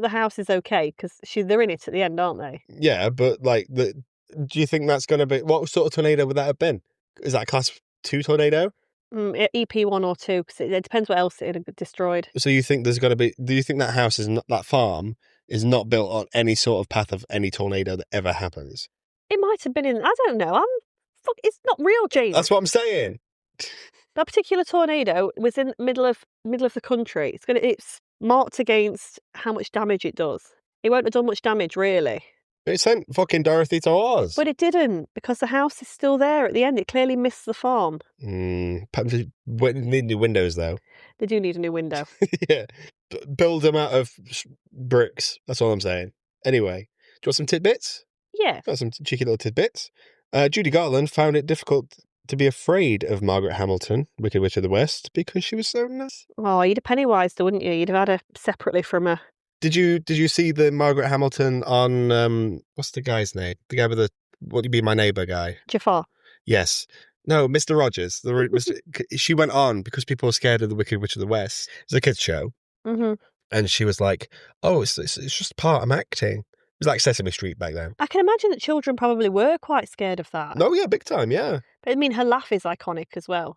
the house is okay because they're in it at the end, aren't they? Yeah, but do you think that's going to be... What sort of tornado would that have been? Is that a class 2 tornado? EP 1 or 2, because it depends what else it had destroyed. So you think there's going to be... Do you think that house is not... That farm is not built on any sort of path of any tornado that ever happens? It might have been in... I don't know. It's not real, Jade. That's what I'm saying. That particular tornado was in the middle of the country. It's marked against how much damage it does. It won't have done much damage, really. It sent fucking Dorothy to Oz. But it didn't, because the house is still there at the end. It clearly missed the farm. Need new windows, though. They do need a new window. Yeah. Build them out of bricks. That's all I'm saying. Anyway, do you want some tidbits? Yeah. Got some cheeky little tidbits. Judy Garland found it difficult to be afraid of Margaret Hamilton, Wicked Witch of the West, because she was so nice. Oh, you'd have Pennywise, though, wouldn't you? You'd have had her separately from her. Did you see the Margaret Hamilton on what's the guy's name? The guy with the "What Do You Be My Neighbour" guy? Jafar. Yes. No, Mr. Rogers. She went on because people were scared of the Wicked Witch of the West. It was a kids' show, and she was like, "Oh, it's just part of acting." It was like Sesame Street back then. I can imagine that children probably were quite scared of that. No, yeah, big time, yeah. But I mean, her laugh is iconic as well.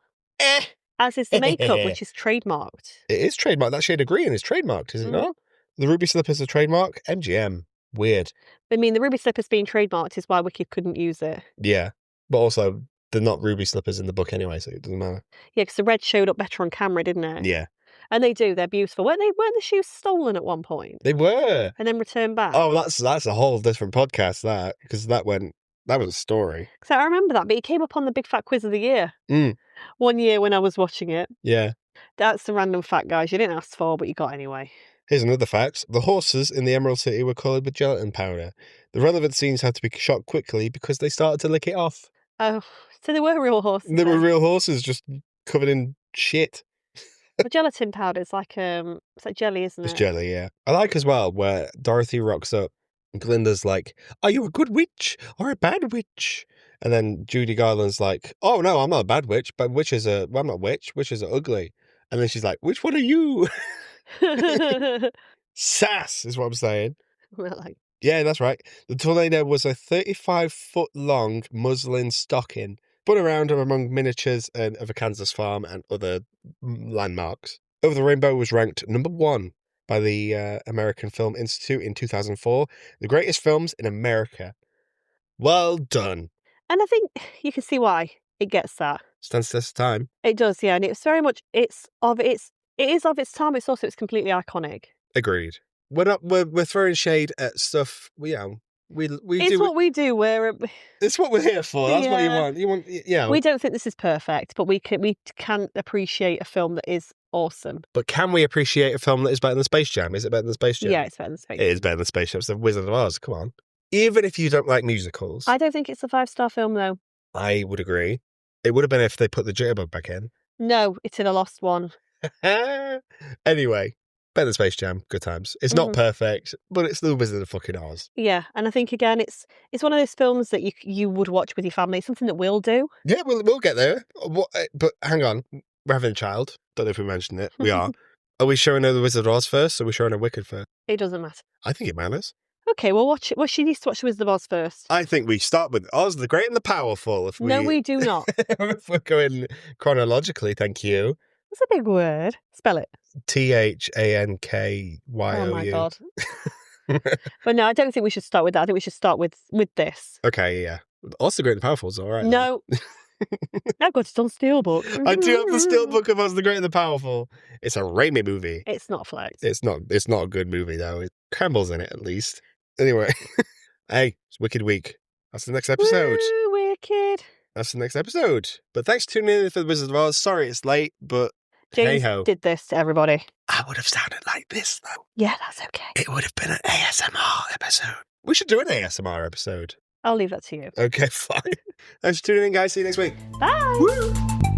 As is the makeup, which is trademarked. It is trademarked. That shade of green is trademarked, is it not? The ruby slippers are trademark. MGM. Weird. I mean, the ruby slippers being trademarked is why Wicked couldn't use it. Yeah. But also, they're not ruby slippers in the book anyway, so it doesn't matter. Yeah, because the red showed up better on camera, didn't it? Yeah. And they do. They're beautiful. Weren't the shoes stolen at one point They were. and then returned back? Oh, that's a whole different podcast, that, because that was a story. So I remember that, but it came up on the Big Fat Quiz of the Year. One year when I was watching it. Yeah. That's a random fact, guys. You didn't ask for, but you got anyway. Here's another fact. The horses in the Emerald City were coloured with gelatin powder. The relevant scenes had to be shot quickly because they started to lick it off. Oh, so they were real horses. They were real horses just covered in shit. The gelatin powder is like it's like jelly, isn't it? It's jelly, yeah. I like as well where Dorothy rocks up and Glinda's like, "Are you a good witch or a bad witch?" And then Judy Garland's like, "Oh no, I'm not a bad witch, but I'm not a witch. Witches are ugly." And then she's like, "Which one are you?" Sass is what I'm saying. Really? Yeah, that's right. The tornado was a 35-foot-long muslin stocking spun around among miniatures of a Kansas farm and other landmarks. Over the Rainbow was ranked number 1 by the American Film Institute in 2004. The greatest films in America. Well done. And I think you can see why it gets that. Stands the test of time. It does, yeah. And it's very much, it is of its time. It's completely iconic. Agreed. We're throwing shade at stuff. We It's do. what we do. It's what we're here for. That's what you want. You want, yeah. We don't think this is perfect, but we can appreciate a film that is awesome. But can we appreciate a film that is better than Space Jam? Is it better than Space Jam? Yeah, it's better than Space Jam. It is better than Space Jam. It's the Wizard of Oz. Come on. Even if you don't like musicals, I don't think it's a 5-star film, though. I would agree. It would have been if they put the jitterbug back in. No, it's in a lost one. Anyway, better than Space Jam. Good times. It's not perfect, but it's the Wizard of fucking Oz. Yeah, and I think again, it's one of those films that you would watch with your family. It's something that we'll do. Yeah, we'll get there. But hang on, we're having a child. Don't know if we mentioned it. We are. Are we showing her the Wizard of Oz first, or are we showing her Wicked first? It doesn't matter. I think it matters. Okay, we'll watch it. Well, she needs to watch The Wizard of Oz first. I think we start with Oz, the Great and the Powerful. No, we do not. If we're going chronologically, thank you. That's a big word. Spell it. THANKYOU. Oh my God. But no, I don't think we should start with that. I think we should start with this. Okay, yeah. Oz, the Great and the Powerful is all right. No. I've got it on Steelbook. I do have the Steelbook of Oz, the Great and the Powerful. It's a Raimi movie. It's not flex. It's not a good movie, though. Campbell's in it, at least. Anyway. Hey, it's Wicked Week. That's the next episode. Woo, wicked. That's the next episode. But thanks for tuning in for the Wizard of Oz. Sorry it's late, but James hey-ho. did this to everybody. I would have sounded like this, though. Yeah, that's okay. It would have been an ASMR episode. We should do an ASMR episode. I'll leave that to you. Okay, fine. Thanks for tuning in, guys. See you next week. Bye. Woo!